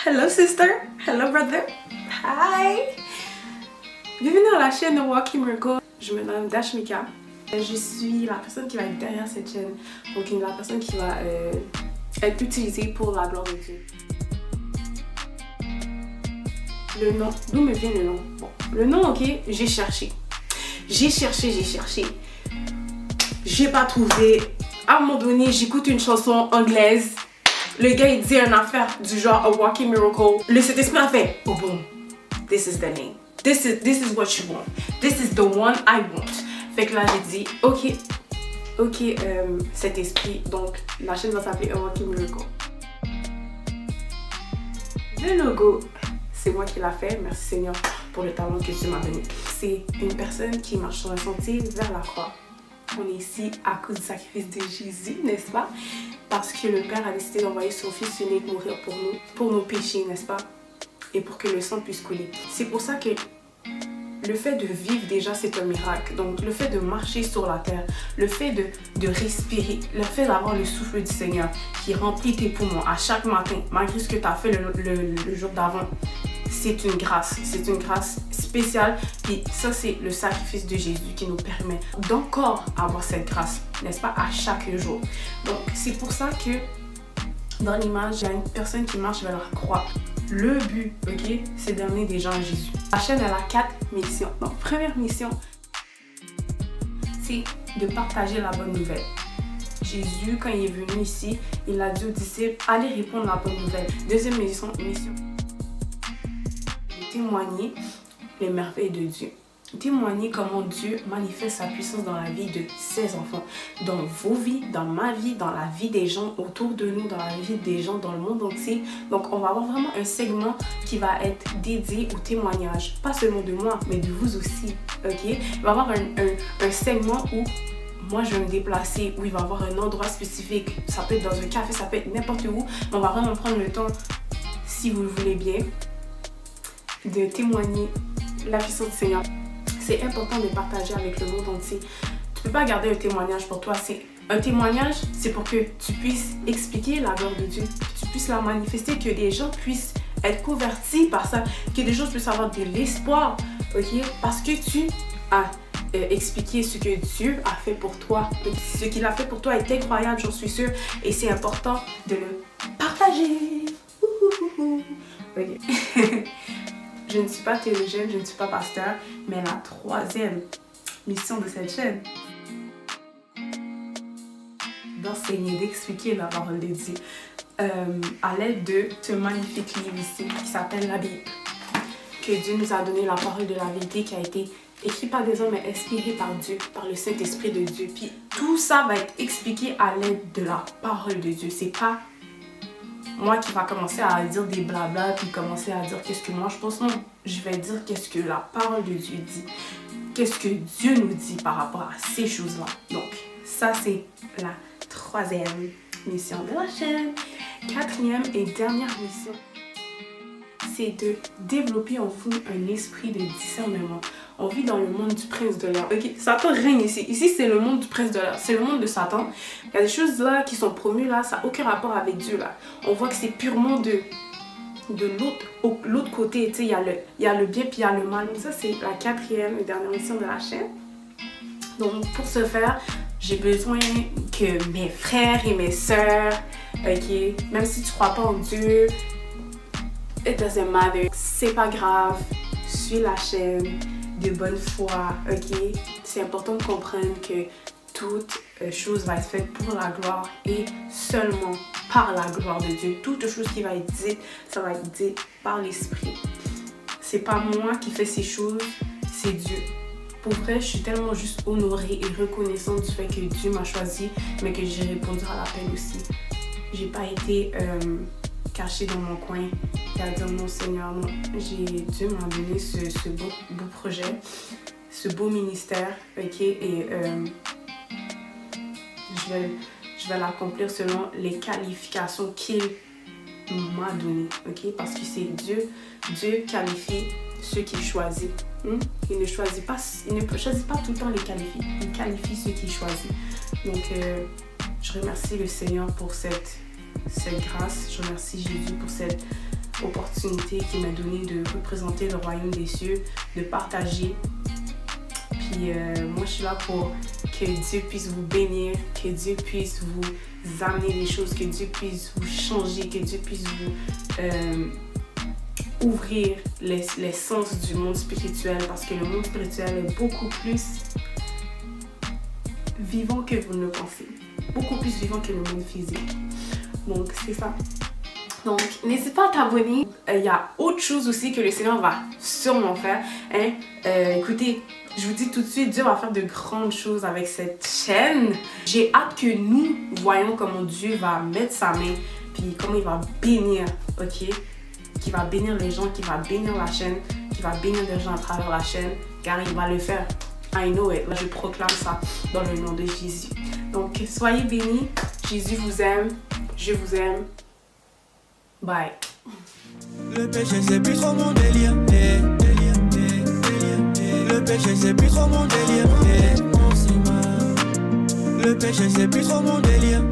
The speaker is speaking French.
Hello sister, hello brother, hi! Bienvenue dans la chaîne Walking Miracle. Je me nomme Dashmika. Je suis la personne qui va être derrière cette chaîne, donc la personne qui va être utilisée pour la gloire de Dieu. Le nom, d'où me vient le nom? Bon, le nom, ok, j'ai cherché. J'ai pas trouvé. À un moment donné, j'écoute une chanson anglaise. Le gars, il dit une affaire du genre A Walking Miracle. Le Saint-Esprit a fait, oh boom, this is the name. This is what you want. This is the one I want. Fait que là, j'ai dit, ok, cet esprit. Donc, la chaîne va s'appeler A Walking Miracle. Le logo, c'est moi qui l'a fait. Merci Seigneur pour le talent que tu m'as donné. C'est une personne qui marche sur un sentier vers la croix. On est ici à cause du sacrifice de Jésus, n'est-ce pas? Parce que le Père a décidé d'envoyer son Fils unique mourir pour nos péchés, n'est-ce pas? Et pour que le sang puisse couler. C'est pour ça que le fait de vivre déjà, c'est un miracle. Donc, le fait de marcher sur la terre, le fait de respirer, le fait d'avoir le souffle du Seigneur qui remplit tes poumons à chaque matin, malgré ce que tu as fait le jour d'avant, c'est une grâce spéciale. Et ça, c'est le sacrifice de Jésus qui nous permet d'encore avoir cette grâce, n'est-ce pas, à chaque jour. Donc, c'est pour ça que dans l'image, il y a une personne qui marche vers la croix. Le but, ok, c'est d'amener des gens à Jésus. La chaîne, elle a 4 missions. Donc, première mission, c'est de partager la bonne nouvelle. Jésus, quand il est venu ici, il a dit aux disciples, allez répondre la bonne nouvelle. Deuxième mission, témoigner les merveilles de Dieu. Témoigner comment Dieu manifeste sa puissance dans la vie de ses enfants, dans vos vies, dans ma vie, dans la vie des gens autour de nous, dans la vie des gens dans le monde entier. Donc, on va avoir vraiment un segment qui va être dédié au témoignage, pas seulement de moi, mais de vous aussi, ok? Il va y avoir un segment où moi, je vais me déplacer, où il va y avoir un endroit spécifique. Ça peut être dans un café, ça peut être n'importe où. On va vraiment prendre le temps, si vous le voulez bien, de témoigner la puissance du Seigneur. C'est important de partager avec le monde entier. Tu peux pas garder un témoignage pour toi. Un témoignage, c'est pour que tu puisses expliquer la gloire de Dieu, que tu puisses la manifester, que des gens puissent être convertis par ça, que des gens puissent avoir de l'espoir, ok? Parce que tu as expliqué ce que Dieu a fait pour toi. Ce qu'il a fait pour toi est incroyable, j'en suis sûre, et c'est important de le partager. Ok. Je ne suis pas théologienne, je ne suis pas pasteur, mais la troisième mission de cette chaîne, d'enseigner, d'expliquer la parole de Dieu à l'aide de ce magnifique livre ici qui s'appelle la Bible. Que Dieu nous a donné la parole de la vérité qui a été écrite par des hommes mais inspirée par Dieu, par le Saint-Esprit de Dieu. Puis tout ça va être expliqué à l'aide de la parole de Dieu. C'est pas moi qui va commencer à dire des blabla puis commencer à dire qu'est-ce que moi je pense. Non, je vais dire qu'est-ce que la parole de Dieu dit. Qu'est-ce que Dieu nous dit par rapport à ces choses-là. Donc, ça c'est la troisième mission de la chaîne. Quatrième et dernière mission, c'est de développer en vous un esprit de discernement. On vit dans le monde du prince de l'air. Ok, Satan règne ici. Ici, c'est le monde du prince de l'air. C'est le monde de Satan. Il y a des choses là qui sont promues là, ça n'a aucun rapport avec Dieu là. On voit que c'est purement de l'autre côté. Tu sais, il y a le bien puis il y a le mal. Donc ça, c'est la quatrième et dernière mission de la chaîne. Donc, pour ce faire, j'ai besoin que mes frères et mes sœurs, ok, même si tu ne crois pas en Dieu, it doesn't matter. C'est pas grave. Suis la chaîne de bonne foi, ok? C'est important de comprendre que toute chose va être faite pour la gloire et seulement par la gloire de Dieu. Toute chose qui va être dite, ça va être dit par l'Esprit. C'est pas moi qui fais ces choses, c'est Dieu. Pour vrai, je suis tellement juste honorée et reconnaissante du fait que Dieu m'a choisi, mais que j'ai répondu à l'appel aussi. J'ai pas été cachée dans mon coin et à dire non Seigneur, non. Dieu m'a donné ce beau projet, ce beau ministère, ok, et je vais l'accomplir selon les qualifications qu'il m'a données, ok, parce que c'est Dieu qualifie ceux qu'il choisit. Il ne choisit pas tout le temps les qualifiés, il qualifie ceux qu'il choisit. Donc je remercie le Seigneur pour cette cette grâce. Je remercie Jésus pour cette opportunité qu'il m'a donnée de représenter le royaume des cieux, de partager. Puis moi, je suis là pour que Dieu puisse vous bénir, que Dieu puisse vous amener des choses, que Dieu puisse vous changer, que Dieu puisse vous ouvrir les sens du monde spirituel, parce que le monde spirituel est beaucoup plus vivant que vous ne le pensez. Beaucoup plus vivant que le monde physique. Donc, c'est ça. Donc, n'hésite pas à t'abonner. Il y a autre chose aussi que le Seigneur va sûrement faire. Écoutez, je vous dis tout de suite, Dieu va faire de grandes choses avec cette chaîne. J'ai hâte que nous voyons comment Dieu va mettre sa main, puis comment il va bénir, ok? Qui va bénir les gens, qui va bénir la chaîne, qui va bénir des gens à travers la chaîne, car il va le faire. I know it. Là, je proclame ça dans le nom de Jésus. Donc, soyez bénis. Jésus vous aime. Je vous aime. Bye. Le péché c'est plus trop mon délire. Le péché c'est plus trop mon délire. Le péché c'est plus trop mon délire.